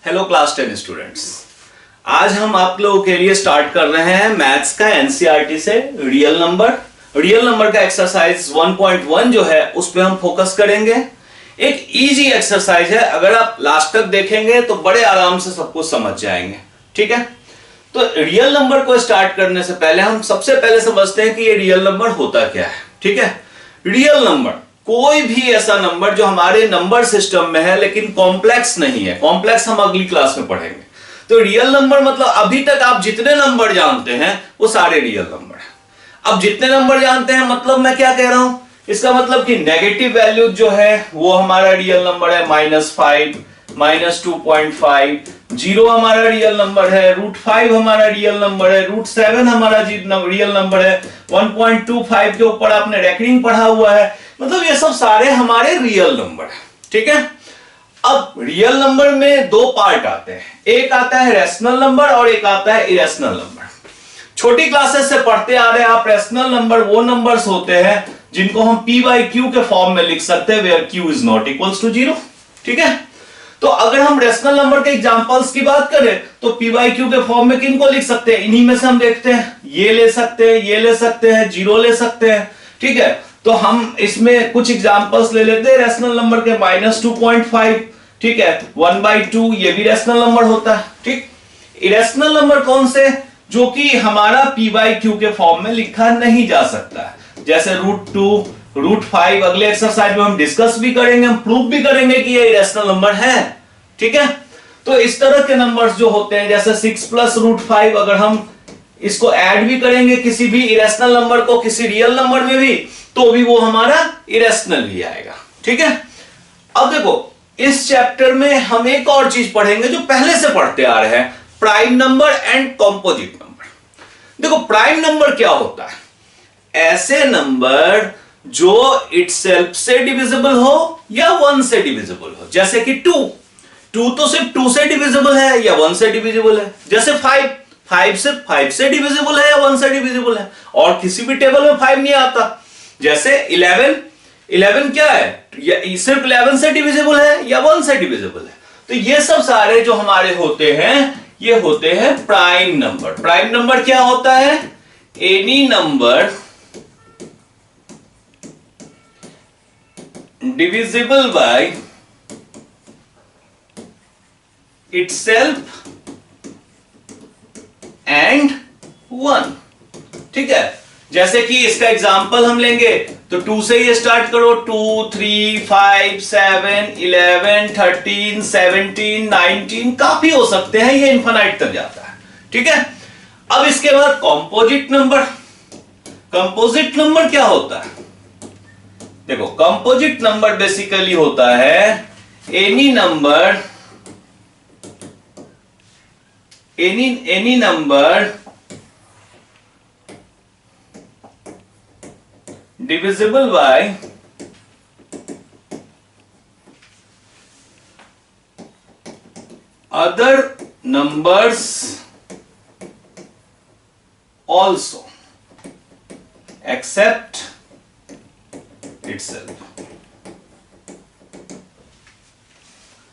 Hello class 10 students. आज हम आप लोगों के लिए स्टार्ट कर रहे हैं मैथ्स का एनसीईआरटी से रियल नंबर का एक्सरसाइज 1.1 जो है उस पे हम फोकस करेंगे। एक इजी एक्सरसाइज है, अगर आप लास्ट तक देखेंगे तो बड़े आराम से सब कुछ समझ जाएंगे। ठीक है, तो रियल नंबर को स्टार्ट करने से पहले हम सबसे पहले समझते हैं कि ये रियल नंबर होता क्या है। ठीक है, रियल नंबर कोई भी ऐसा नंबर जो हमारे नंबर सिस्टम में है लेकिन कॉम्प्लेक्स नहीं है। कॉम्प्लेक्स हम अगली क्लास में पढ़ेंगे। तो रियल नंबर मतलब अभी तक आप जितने नंबर जानते हैं वो सारे रियल नंबर हैं। अब जितने नंबर जानते हैं मतलब मैं क्या कह रहा हूं, इसका मतलब कि नेगेटिव वैल्यू जो है वो हमारा रियल नंबर है -5, -2.5, 0 हमारा रियल नंबर है, √5 हमारा रियल नंबर है, √7 हमारा रियल नंबर है, 1.25 के ऊपर आपने रेकरिंग पढ़ा हुआ है। मतलब ये सब सारे हमारे रियल नंबर है। ठीक है, अब रियल नंबर में दो पार्ट आते हैं, एक आता है रेशनल नंबर और एक आता है इरेशनल नंबर। छोटी क्लासेस से पढ़ते आ रहे हैं आप, रेशनल नंबर वो नंबर्स होते हैं जिनको हम p/q के फॉर्म में लिख सकते हैं where q is not equals to 0। ठीक है, तो अगर हम रेशनल नंबर के एग्जांपल्स की बात करें तो p/q के फॉर्म में किनको लिख सकते हैं, इन्हीं में से हम देखते हैं, ये ले सकते हैं, ये ले सकते हैं, 0 ले सकते हैं। ठीक है, तो हम इसमें कुछ एग्जांपल्स ले लेते हैं रेशनल नंबर के। -2.5, ठीक है, 1/2 ये भी रेशनल नंबर होता है। ठीक, इरेशनल नंबर कौन से, जो कि हमारा p/q के फॉर्म में लिखा नहीं जा सकता है, जैसे √2, √5। अगले एक्सरसाइज में हम डिस्कस भी करेंगे, हम प्रूव भी करेंगे कि ये इरेशनल नंबर है। ठीक है, तो इस तरह के नंबर्स जो होते हैं जैसे 6 + √5, अगर हम इसको ऐड भी करेंगे किसी भी इरेशनल नंबर को किसी रियल नंबर में भी, तो भी वो हमारा इरेशनल ही आएगा। ठीक है, अब देखो इस चैप्टर में हम एक और चीज पढ़ेंगे जो पहले से पढ़ते आ रहे हैं, prime number and composite number. देखो प्राइम नंबर क्या होता है, ऐसे नंबर जो इटसेल्फ से डिविजिबल हो या 1 से डिविजिबल हो। जैसे कि 2 तो सिर्फ 2 से डिविजिबल है या 1 से डिविजिबल है। जैसे 5 सिर्फ 5 से डिविजिबल है या 1 से डिविजिबल है, और किसी भी टेबल में 5 नहीं आता। जैसे 11 क्या है, सिर्फ 11 से डिविजिबल है या 1 से डिविजिबल है। तो ये सब सारे जो हमारे होते हैं ये होते हैं प्राइम नंबर। प्राइम नंबर क्या होता है, any number divisible by itself and 1। ठीक है, जैसे कि इसका एग्जांपल हम लेंगे तो 2 से ये स्टार्ट करो, 2, 3, 5, 7, 11, 13, 17, 19, काफी हो सकते हैं, ये इनफाइनाइट तक जाता है। ठीक है, अब इसके बाद कंपोजिट नंबर। कंपोजिट नंबर क्या होता है, देखो कंपोजिट नंबर बेसिकली होता है any number divisible by other numbers also except itself।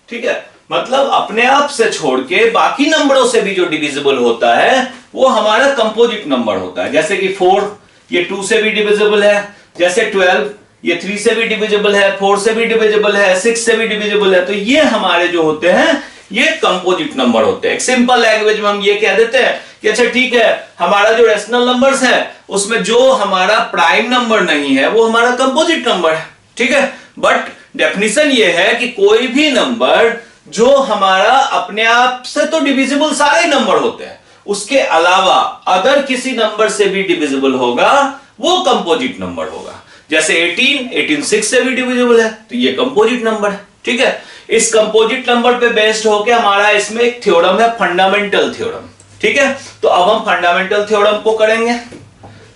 ठीक है, मतलब अपने आप से छोड़ के बाकी नंबरों से भी जो डिविजिबल होता है वो हमारा कंपोजिट नंबर होता है। जैसे कि 4 ये 2 से भी डिविजिबल है, जैसे 12 ये 3 से भी डिविजिबल है, 4 से भी डिविजिबल है, 6 से भी डिविजिबल है। तो ये हमारे जो होते हैं ये कंपोजिट नंबर होते हैं। एक सिंपल लैंग्वेज में हम ये कह देते हैं कि अच्छा ठीक है, हमारा जो रेशनल नंबर्स है उसमें जो हमारा प्राइम नंबर नहीं है वो हमारा कंपोजिट नंबर है। ठीक है, बट डेफिनेशन ये है कि कोई भी नंबर जो हमारा अपने आप से तो डिविजिबल सारे नंबर होते हैं, उसके अलावा अदर किसी नंबर से भी डिविजिबल होगा वो कंपोजिट नंबर होगा। जैसे 18 6 से भी डिविजिबल है तो ये कंपोजिट नंबर है। ठीक है, इस कंपोजिट नंबर पे बेस्ड होकर हमारा इसमें एक थ्योरम है, फंडामेंटल थ्योरम। ठीक है, तो अब हम फंडामेंटल थ्योरम को करेंगे।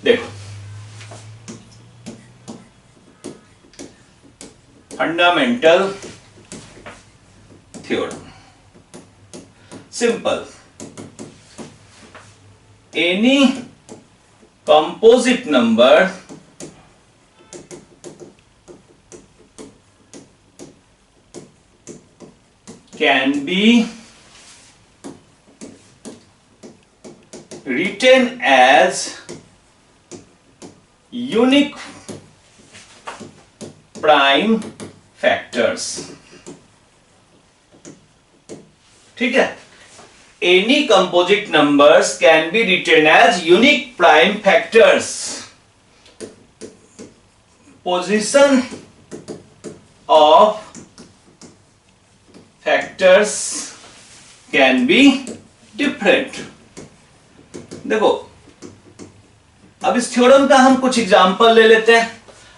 देखो fundamental theorem simple, any composite number can be written as unique prime factors. ठीक है, any composite numbers can be written as unique prime factors. Position of factors can be different. देखो, अब इस theorem का हम कुछ एग्जांपल ले लेते हैं.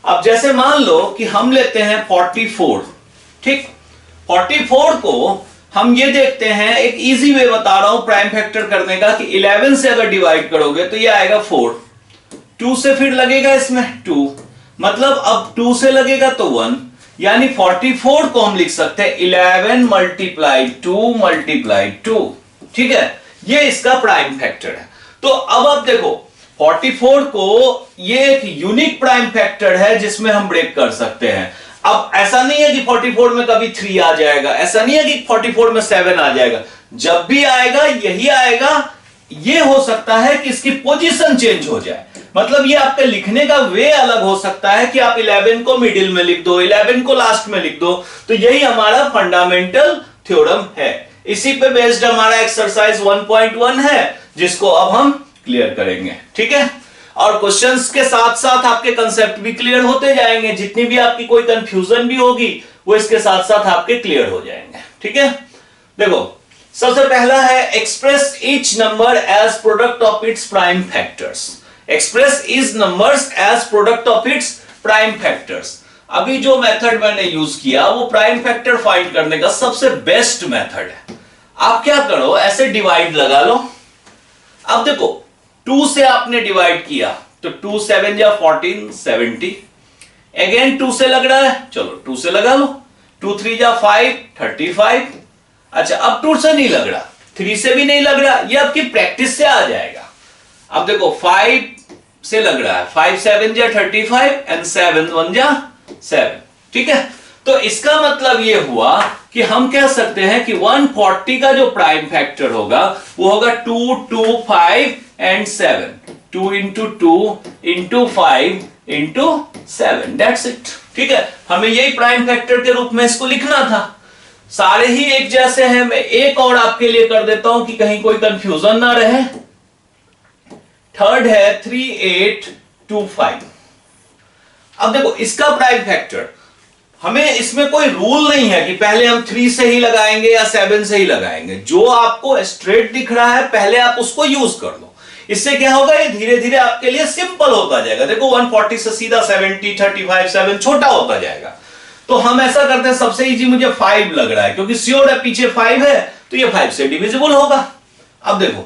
अब जैसे मान लो कि हम लेते हैं 44. ठीक, 44 को हम ये देखते हैं, एक इजी वे बता रहा हूं प्राइम फैक्टर करने का, कि 11 से अगर डिवाइड करोगे तो ये आएगा 4, 2 से फिर लगेगा इसमें 2, मतलब अब 2 से लगेगा तो 1, यानी 44 को हम लिख सकते हैं 11 मल्टीप्लाइड 2 मल्टीप्लाइड 2. ठीक है, ये इसका प्राइम फैक्टर है. तो अब आप देखो 44 को ये एक यूनिक प्राइम फैक्टर है जिसमें हम ब्रेक कर सकते हैं. अब ऐसा नहीं है कि 44 में कभी 3 आ जाएगा, ऐसा नहीं है कि 44 में 7 आ जाएगा. जब भी आएगा यही आएगा. ये हो सकता है कि इसकी पोजीशन चेंज हो जाए, मतलब ये आपके लिखने का वे अलग हो सकता है कि आप 11 को मिडिल में लिख दो, 11 को लास्ट में लिख दो. तो यही हमारा फंडामेंटल थ्योरम है. इसी पे बेस्ड हमारा एक्सरसाइज 1.1 है जिसको अब हम क्लियर करेंगे. ठीक है, और क्वेश्चंस के साथ साथ आपके कंसेप्ट भी क्लियर होते जाएंगे. जितनी भी आपकी कोई कंफ्यूजन भी होगी वो इसके साथ साथ आपके क्लियर हो जाएंगे. ठीक है, देखो सबसे पहला है express each number as product of its prime factors. Express is numbers as product of its prime factors. अभी जो मेथड मैंने यूज किया वो प्राइम फैक्टर फाइंड करने का सबसे बेस्ट मेथड है. आप क्या करो, ऐसे डिवाइड लगा लो. अब देखो 2 से आपने डिवाइड किया तो 2 7 या 14 70. अगेन 2 से लग रहा है, चलो 2 से लगा लो. 2 3 या 5 35. अच्छा, अब 2 से नहीं लग रहा, 3 से भी नहीं लग रहा, ये आपकी प्रैक्टिस से आ जाएगा. अब देखो 5 से लग रहा है, 5 7 या 35 एंड 7 1 या 7. ठीक है, तो इसका मतलब ये हुआ कि हम कह सकते हैं कि 140 का जो प्राइम फैक्टर होगा वो होगा 2 2 5 and 7. 2 into 2 into 5 into 7. That's it. ठीक है, हमें यही प्राइम फैक्टर के रूप में इसको लिखना था. सारे ही एक जैसे हैं. मैं एक और आपके लिए कर देता हूं कि कहीं कोई कंफ्यूजन ना रहे. थर्ड है 3825. अब देखो इसका प्राइम फैक्टर, हमें इसमें कोई रूल नहीं है कि पहले हम 3 से ही लगाएंगे या 7 से ही लगाएंगे. जो आपको स्ट्रेट दिख रहा है पहले आप उसको यूज कर लो. इससे क्या होगा, ये धीरे धीरे आपके लिए सिंपल होता जाएगा. देखो 140 से सीधा 70 35 7 छोटा होता जाएगा. तो हम ऐसा करते हैं, सबसे इजी मुझे 5 लग रहा है क्योंकि श्योर है पीछे 5 है तो ये 5 से डिविजिबल होगा. अब देखो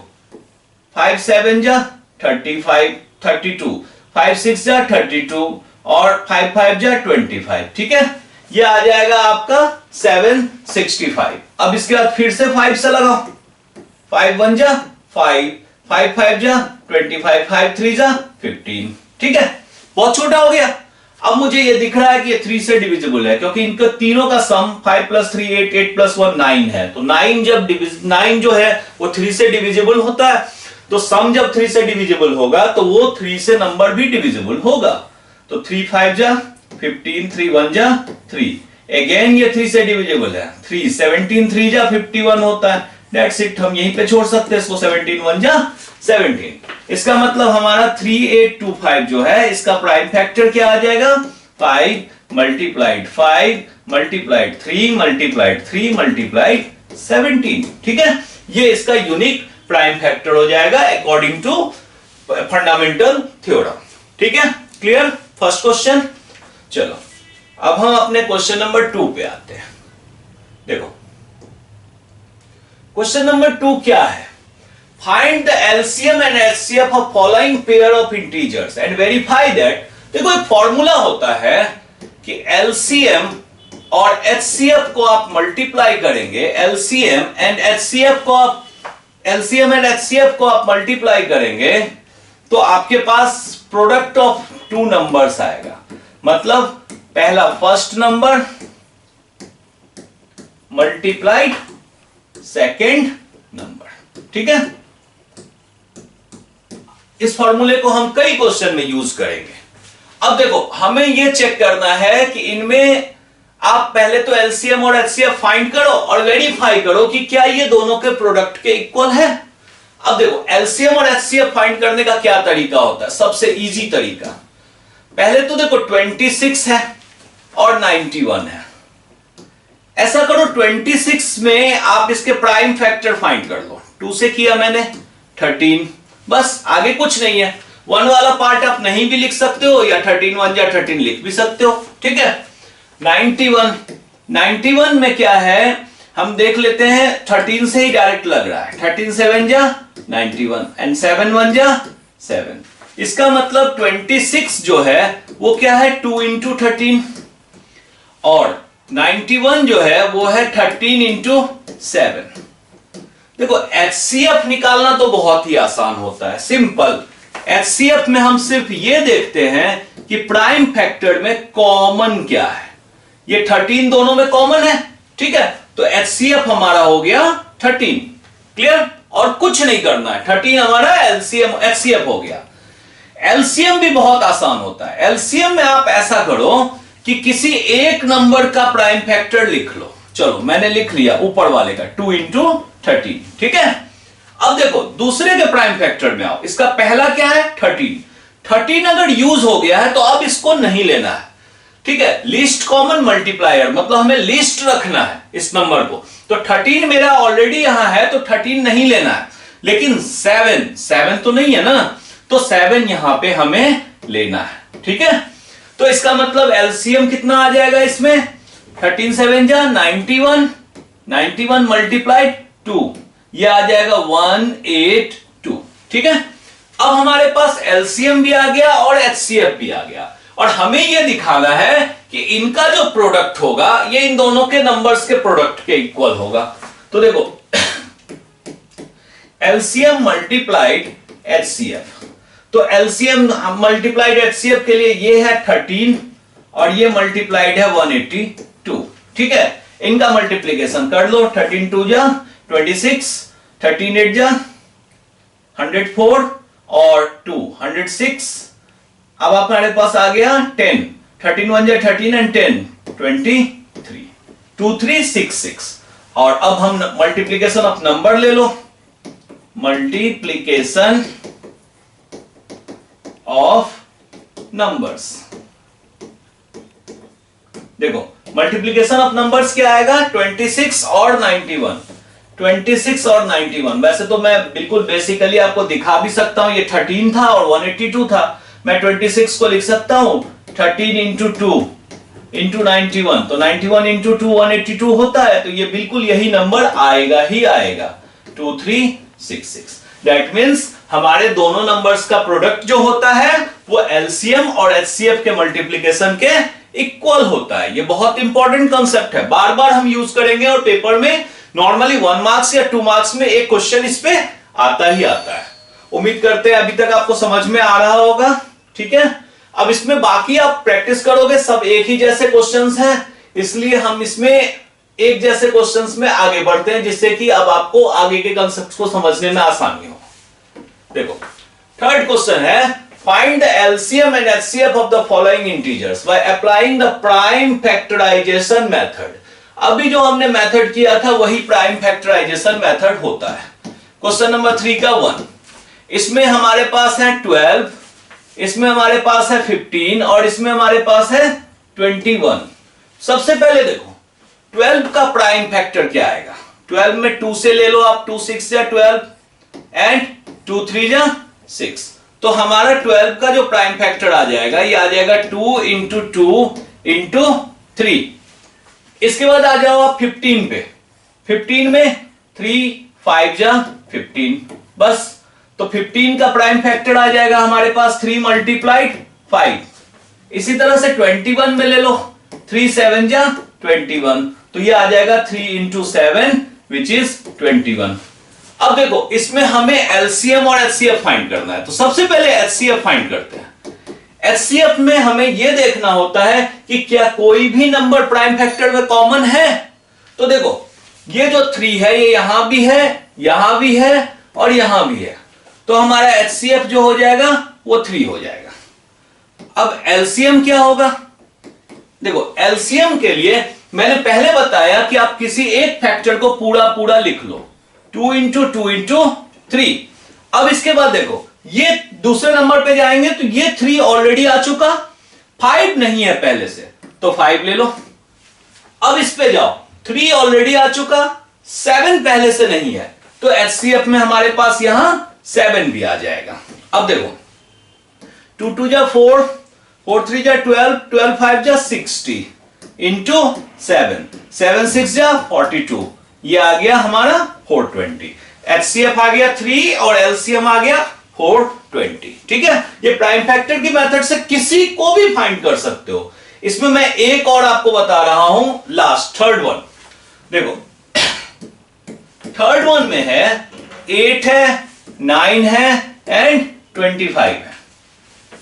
5 7 जा 35 32, 5 6 जा 32 और 5 5 जा 25. ठीक है, ये आ जाएगा आपका 765. अब इसके बाद फिर से 5 से लगाओ. 5 1 जा 5, 5 5 जा 25, 5 3 जा 15. ठीक है, बहुत छोटा हो गया. अब मुझे ये दिख रहा है कि ये 3 से डिविजिबल है क्योंकि इनका तीनों का सम 5 + 3 8, 8 + 1 9 है. तो 9 जो है वो 3 से डिविजिबल होता है. तो सम जब 3 से डिविजिबल होगा तो वो 3 से नंबर भी डिविजिबल होगा. तो 3 5 जा 15, 3 1 जा 3. अगेन ये 3 से डिविजिबल है. 3 17 3 जा 51 होता है. That's it. हम यहीं पे छोड़ सकते हैं इसको. 17 1 जा 17. इसका मतलब हमारा 3825 जो है इसका प्राइम फैक्टर क्या आ जाएगा, 5 मल्टीप्लाइड 5 मल्टीप्लाइड 3 मल्टीप्लाइड 3 मल्टीप्लाइड 17. ठीक है, ये इसका यूनिक प्राइम फैक्टर हो जाएगा अकॉर्डिंग टू फंडामेंटल थ्योरम. ठीक है, क्लियर फर्स्ट क्वेश्चन. चलो अब हम अपने क्वेश्चन नंबर 2 पे आते हैं. देखो क्वेश्चन नंबर 2 क्या है, find the LCM and HCF of following pair of integers and verify that. देखो एक फॉर्मूला होता है कि एलसीएम और एचसीएफ को आप मल्टीप्लाई करेंगे. एलसीएम एंड एचसीएफ को आप मल्टीप्लाई करेंगे तो आपके पास प्रोडक्ट ऑफ 2 नंबर्स आएगा. मतलब पहला first number multiplied second number. ठीक है, इस फॉर्मूले को हम कई क्वेश्चन में यूज करेंगे। अब देखो, हमें यह चेक करना है कि इनमें आप पहले तो एलसीएम और एचसीएफ फाइंड करो और वेरीफाई करो कि क्या ये दोनों के प्रोडक्ट के इक्वल है। अब देखो, एलसीएम और एचसीएफ फाइंड करने का क्या तरीका होता है, सबसे इजी तरीका। पहले तो देखो 26 है और 91 है। ऐसा करो, 26 में आप इसके प्राइम फैक्टर फाइंड कर लो। 2 से किया मैंने 13, बस आगे कुछ नहीं है। 1 वाला पार्ट आप नहीं भी लिख सकते हो या 13 1 या 13 लिख भी सकते हो, ठीक है। 91 में क्या है, हम देख लेते हैं, 13 से ही डायरेक्ट लग रहा है। 13 7 जा 91 एंड 7 1 जा 7। इसका मतलब 26 जो है वो क्या है, 2 इंटू 13, और 91 जो है वो है 13 इंटू 7। देखो, एचसीएफ निकालना तो बहुत ही आसान होता है, सिंपल। एचसीएफ में हम सिर्फ ये देखते हैं कि प्राइम फैक्टर में कॉमन क्या है। ये 13 दोनों में कॉमन है, ठीक है, तो एचसीएफ हमारा हो गया 13। क्लियर? और कुछ नहीं करना है, 13 हमारा एलसीएम एचसीएफ हो गया। एलसीएम भी बहुत आसान होता है। एलसीएम में आप ऐसा करो कि किसी एक नंबर का प्राइम फैक्टर लिख लो। चलो, मैंने लिख लिया ऊपर वाले का 2 इंटू 13, ठीक है। अब देखो, दूसरे के प्राइम फैक्टर में आओ। इसका पहला क्या है, 13। 13 अगर यूज हो गया है तो अब इसको नहीं लेना है, ठीक है। लीस्ट कॉमन मल्टीप्लायर, मतलब हमें लीस्ट रखना है इस नंबर को। तो 13 मेरा ऑलरेडी यहां है तो 13 नहीं लेना है, लेकिन 7 तो नहीं है ना, तो 7 यहां पे हमें लेना है, ठीक है। तो इसका मतलब एलसीएम कितना आ जाएगा इसमें, 13 7 जा 91 मल्टीप्लाइड 2, ये आ जाएगा 182, ठीक है। अब हमारे पास एलसीएम भी आ गया और एचसीएफ भी आ गया, और हमें यह दिखाना है कि इनका जो प्रोडक्ट होगा ये इन दोनों के नंबर्स के प्रोडक्ट के इक्वल होगा। तो देखो, एलसीएम मल्टीप्लाइड एचसीएफ, तो एलसीएम मल्टीप्लाइड एचसीएफ के लिए ये है 13 और ये मल्टीप्लाइड है 182, ठीक है। इनका मल्टीप्लीकेशन कर लो, 13 2 जा 26, 13 8 जा 104 और 2 106। अब हमारे पास आ गया 10, 13 1 जा 13 एंड 10 23, 2 3 6 6। और अब हम मल्टीप्लीकेशन ऑफ नंबर ले लो, मल्टीप्लीकेशन ऑफ नंबर्स। देखो, मल्टीप्लीकेशन ऑफ नंबर्स क्या आएगा, 26 और 91। 26 और 91, वैसे तो मैं बिल्कुल बेसिकली आपको दिखा भी सकता हूं, ये 13 था और 182 था। मैं 26 को लिख सकता हूं 13 इंटू 2 इंटू 91, तो 91 इंटू 2 182 होता है, तो ये बिल्कुल यही नंबर आएगा ही आएगा, 2366। दैट मीन्स हमारे दोनों नंबर्स का प्रोडक्ट जो होता है वो एलसीएम और एचसीएफ के मल्टीप्लीकेशन के इक्वल होता है। ये बहुत इंपॉर्टेंट कंसेप्ट है, बार बार हम यूज करेंगे, और पेपर में नॉर्मली 1 मार्क्स या 2 मार्क्स में एक क्वेश्चन इस पे आता ही आता है। उम्मीद करते हैं अभी तक आपको समझ में आ रहा होगा, ठीक है। अब इसमें बाकी आप प्रैक्टिस करोगे, सब एक ही जैसे क्वेश्चंस हैं, इसलिए हम इसमें एक जैसे क्वेश्चंस में आगे बढ़ते हैं, जिससे कि अब आपको आगे के कंसेप्ट्स को समझने में आसानी हो। देखो, थर्ड क्वेश्चन है, find the LCM and HCF of the following integers by applying the prime factorisation method. अभी जो हमने मेथड किया था वही प्राइम फैक्टराइजेशन मेथड होता है। क्वेश्चन नंबर 3 का 1, इसमें हमारे पास है 12, इसमें हमारे पास है 15 और इसमें हमारे पास है 21। सबसे पहले देखो, 12 का प्राइम फैक्टर क्या आएगा। 12 में 2 से ले लो आप, 2 6 या 12 एंड 2 3 जा 6, तो हमारा 12 का जो प्राइम फैक्टर आ जाएगा ये आ जाएगा 2 इंटू 2 इंटू 3। इसके बाद आ जाओ आप 15 पे। 15 में 3 5 जा 15, बस, तो 15 का प्राइम फैक्टर आ जाएगा हमारे पास 3 मल्टीप्लाइड 5। इसी तरह से 21 में ले लो, 3 7 जा 21, तो ये आ जाएगा 3 इंटू 7 विच इज 21। अब देखो, इसमें हमें एलसीएम और एचसीएफ फाइंड करना है, तो सबसे पहले एचसीएफ फाइंड करते हैं। एचसीएफ में हमें यह देखना होता है कि क्या कोई भी नंबर प्राइम फैक्टर में कॉमन है। तो देखो, ये जो 3 है ये यहां भी है, यहां भी है और यहां भी है, तो हमारा HCF जो हो जाएगा वो 3 हो जाएगा। अब LCM क्या होगा? देखो LCM के लिए मैंने पहले बताया कि आप किसी एक फैक्टर को पूरा पूरा लिख लो, 2 इंटू 2 इंटू 3। अब इसके बाद देखो ये दूसरे नंबर पे जाएंगे तो ये 3 ऑलरेडी आ चुका, 5 नहीं है पहले से तो 5 ले लो। अब इस पे जाओ, 3 ऑलरेडी आ चुका, 7 पहले से नहीं है तो HCF में हमारे पास यहां 7 भी आ जाएगा। अब देखो 2 2 जा 4, 4 3 जा 12, 12 5 जा 60 इंटू 7, 7 6 जा 42, ये आ गया हमारा 420। HCF आ गया 3 और LCM आ गया 420। ठीक है, ये प्राइम फैक्टर की मेथड से किसी को भी फाइंड कर सकते हो। इसमें मैं एक और आपको बता रहा हूं, लास्ट थर्ड वन। देखो थर्ड वन में है 8 है, 9 है एंड 25 है।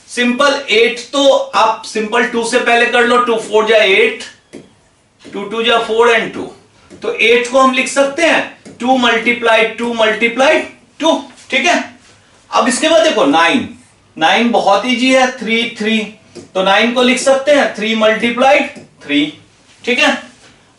सिंपल 8 तो आप सिंपल 2 से पहले कर लो, 2 4 जा 8, 2 2 जा 4 एंड 2, तो 8 को हम लिख सकते हैं 2 मल्टीप्लाइड 2 मल्टीप्लाइड 2। ठीक है, अब इसके बाद देखो 9, 9 बहुत इजी है, 3 3, तो 9 को लिख सकते हैं 3 मल्टीप्लाइड 3। ठीक है,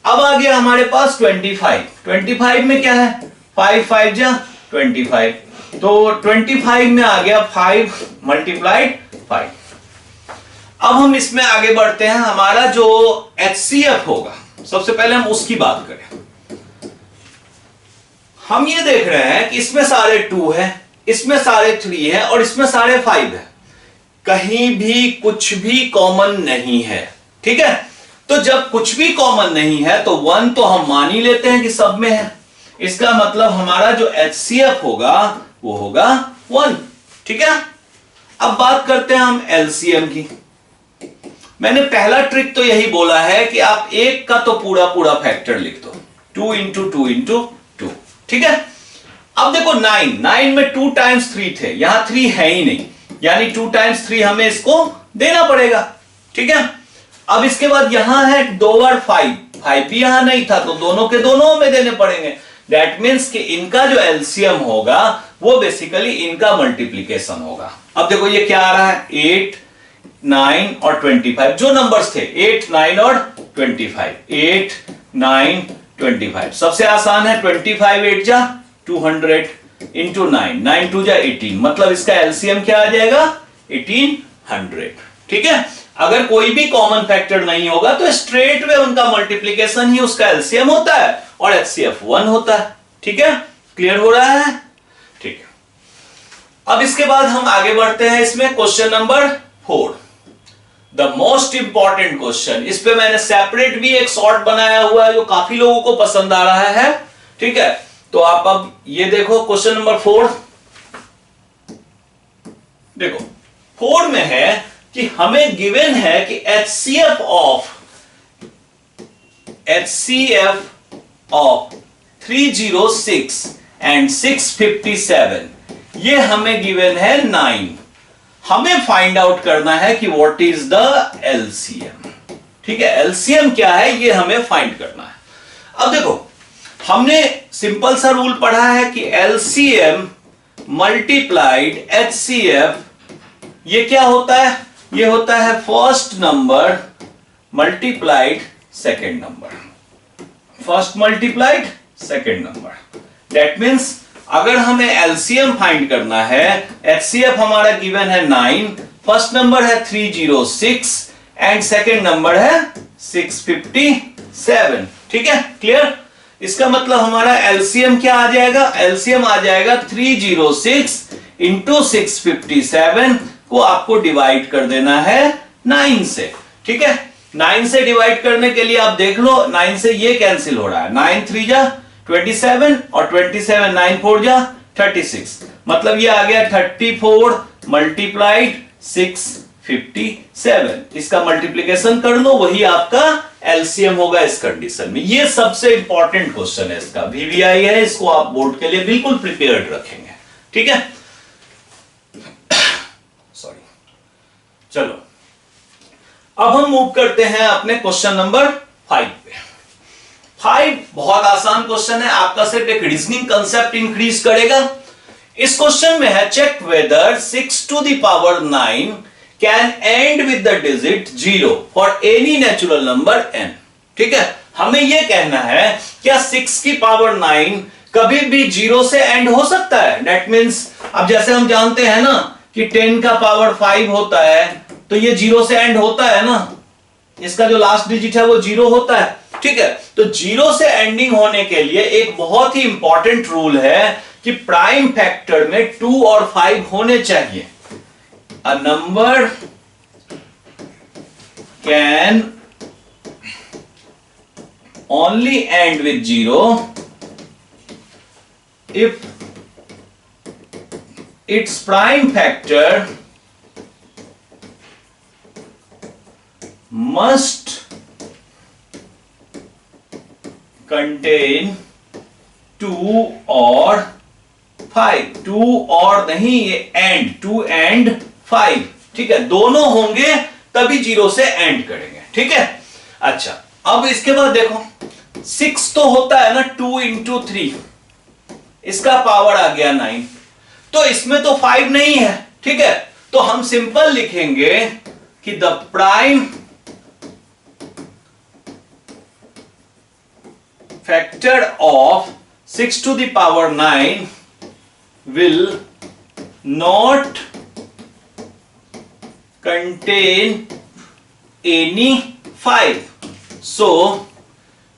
अब आ गया हमारे पास 25, 25 में क्या है 5 5 जा 25, तो 25 में आ गया 5 मल्टीप्लाइड 5। अब हम इसमें आगे बढ़ते हैं, हमारा जो HCF होगा सबसे पहले हम उसकी बात करें। हम ये देख रहे हैं कि इसमें सारे 2 है, इसमें सारे 3 है और इसमें सारे 5 है, कहीं भी कुछ भी कॉमन नहीं है। ठीक है, तो जब कुछ भी कॉमन नहीं है तो 1 तो हम मान ही लेते हैं कि सब में है, इसका मतलब हमारा जो HCF होगा वो होगा 1। ठीक है, अब बात करते हैं हम LCM की। मैंने पहला ट्रिक तो यही बोला है कि आप एक का तो पूरा पूरा फैक्टर लिख दो, 2 इंटू 2 इंटू 2। ठीक है, अब देखो 9, 9 में 2 टाइम्स 3 थे, यहां 3 है ही नहीं, यानी 2 टाइम्स 3 हमें इसको देना पड़ेगा। ठीक है, अब इसके बाद यहां है 2 बार 5, 5 भी यहां नहीं था तो दोनों के दोनों में देने पड़ेंगे। दैट मीन्स कि इनका जो LCM होगा वो बेसिकली इनका मल्टीप्लीकेशन होगा। अब देखो ये क्या आ रहा है, 8 9 और 25, जो नंबर्स थे 8 9 और 25, 8 9 25। सबसे आसान है 25 8 जा 200 इंटू 9, 9 2 जा 18, मतलब इसका LCM क्या आ जाएगा 1800। ठीक है, अगर कोई भी कॉमन फैक्टर नहीं होगा तो स्ट्रेट में उनका मल्टीप्लीकेशन ही उसका LCM होता है और HCF 1 होता है। ठीक है, क्लियर हो रहा है? ठीक है, अब इसके बाद हम आगे बढ़ते हैं इसमें question number 4, the most important question. इस पे मैंने सेपरेट भी एक शॉर्ट बनाया हुआ है जो काफी लोगों को पसंद आ रहा है। ठीक है, तो आप अब ये देखो क्वेश्चन नंबर 4, देखो 4 में है कि हमें गिवन है कि HCF ऑफ 306 एंड 657, ये हमें गिवन है 9। हमें फाइंड आउट करना है कि व्हाट इज द LCM। ठीक है, LCM क्या है ये हमें फाइंड करना है। अब देखो हमने सिंपल सा रूल पढ़ा है कि LCM मल्टीप्लाइड HCF, ये क्या होता है, ये होता है first number multiplied second number, first multiplied second number. That means अगर हमें LCM फाइंड करना है, HCF हमारा गिवन है 9, फर्स्ट नंबर है 306 एंड सेकेंड नंबर है 657। ठीक है, क्लियर? इसका मतलब हमारा LCM क्या आ जाएगा, LCM आ जाएगा 306 इंटू 657 को आपको डिवाइड कर देना है 9 से। ठीक है, 9 से डिवाइड करने के लिए आप देख लो 9 से ये कैंसिल हो रहा है, 9 3 जा 27 और 27 9 4 जा 36, मतलब ये आ गया 34 मल्टीप्लाइड 657। इसका मल्टीप्लीकेशन कर लो, वही आपका LCM होगा इस कंडीशन में। ये सबसे इंपॉर्टेंट क्वेश्चन है, इसका VVI है, इसको आप बोर्ड के लिए बिल्कुल प्रिपेयर्ड रखेंगे। ठीक है, सॉरी, चलो अब हम मूव करते हैं अपने क्वेश्चन नंबर 5 पे। 5 बहुत आसान क्वेश्चन है, आपका सिर्फ एक रीजनिंग कंसेप्ट इंक्रीज करेगा। इस क्वेश्चन में है check whether 6 to the power 9 can end with the digit 0 for any natural number n। ठीक है, हमें यह कहना है क्या 6 की पावर 9 कभी भी 0 से एंड हो सकता है। दैट मीन्स अब जैसे हम जानते हैं ना कि 10 का पावर 5 होता है तो ये 0 से एंड होता है ना, इसका जो लास्ट डिजिट है वो 0 होता है। ठीक है, तो 0 से एंडिंग होने के लिए एक बहुत ही इंपॉर्टेंट रूल है कि प्राइम फैक्टर में 2 और 5 होने चाहिए। A number can only and with 0 if its prime factor must contain 2 और 5। 2 और नहीं, ये एंड 2 एंड 5। ठीक है, दोनों होंगे तभी 0 से एंड करेंगे। ठीक है, अच्छा अब इसके बाद देखो 6 तो होता है ना 2 इंटू 3, इसका पावर आ गया 9, तो इसमें तो 5 नहीं है। ठीक है, तो हम सिंपल लिखेंगे कि the prime factor of 6 to the power 9 will not contain any 5. So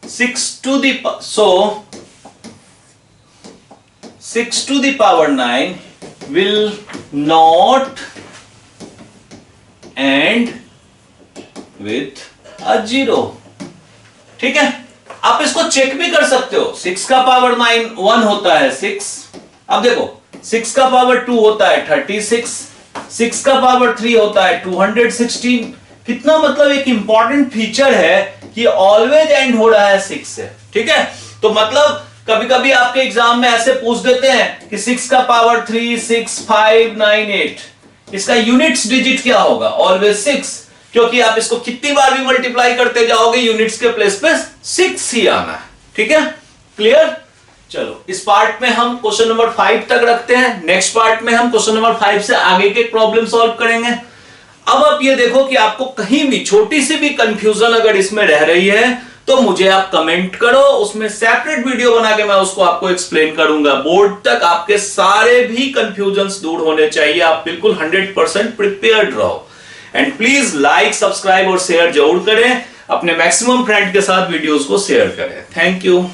6 to the power 9 will not end with a 0। ठीक है, आप इसको चेक भी कर सकते हो। 6 का पावर 9 1 होता है 6। अब देखो 6 का पावर 2 होता है 36, 6 का पावर 3 होता है 216। कितना मतलब एक इंपॉर्टेंट फीचर है कि ऑलवेज एंड हो रहा है 6 से। ठीक है, तो मतलब कभी कभी आपके एग्जाम में ऐसे पूछ देते हैं कि 6 का पावर 3 6 5 9 8, इसका यूनिट्स डिजिट क्या होगा? ऑलवेज 6, क्योंकि आप इसको कितनी बार भी मल्टीप्लाई करते जाओगे यूनिट्स के प्लेस पे 6 ही आना है। ठीक है, क्लियर? चलो इस पार्ट में हम क्वेश्चन नंबर 5 तक रखते हैं। नेक्स्ट पार्ट में हम क्वेश्चन नंबर 5 से आगे के प्रॉब्लम सॉल्व करेंगे। अब आप ये देखो कि आपको कहीं भी छोटी सी भी कंफ्यूजन अगर इसमें रह रही है तो मुझे आप कमेंट करो, उसमें सेपरेट वीडियो बना के मैं उसको आपको एक्सप्लेन करूंगा। बोर्ड तक आपके सारे भी कंफ्यूजन्स दूर होने चाहिए, आप बिल्कुल 100% प्रिपेयर्ड रहो। एंड प्लीज लाइक सब्सक्राइब और शेयर जरूर करें, अपने मैक्सिमम फ्रेंड के साथ वीडियोस को शेयर करें। Thank you.